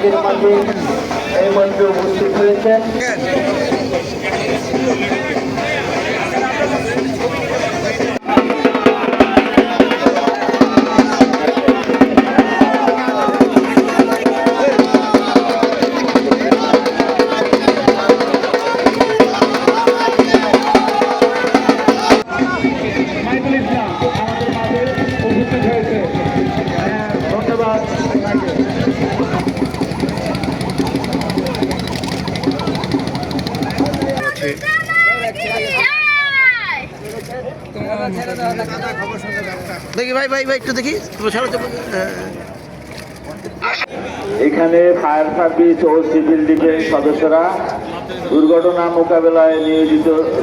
আমাদের মাঝে এই মঞ্চে উপস্থিত হয়েছেন। দেখি ভাই ভাই ভাই একটু দেখি এখানে ফায়ার সার্ভিস ও সিভিল ডিফেন্স সদস্যরা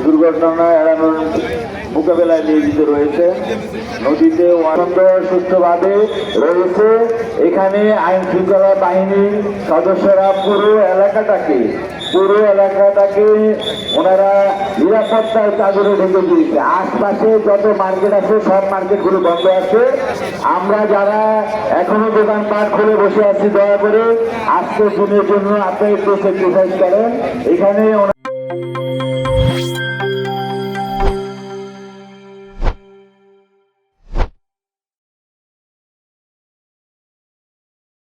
দুর্ঘটনা এড়ানোর মোকাবেলায় নিয়োজিত রয়েছে। নদীতে সুস্থভাবে রয়েছে। এখানে আইন শৃঙ্খলা বাহিনীর সদস্যরা পুরো এলাকাটাকে ওনারা নিরাপত্তার চাদরে ঢেকে দিয়েছে। আশপাশে যত মার্কেট আছে সব মার্কেটগুলো বন্ধ আছে। আমরা যারা এখনো দোকানপাট খুলে বসে আছি, দয়া করে আজকের দিনের জন্য আপনারা একটু স্যাক্রিফাইস করেন। এখানে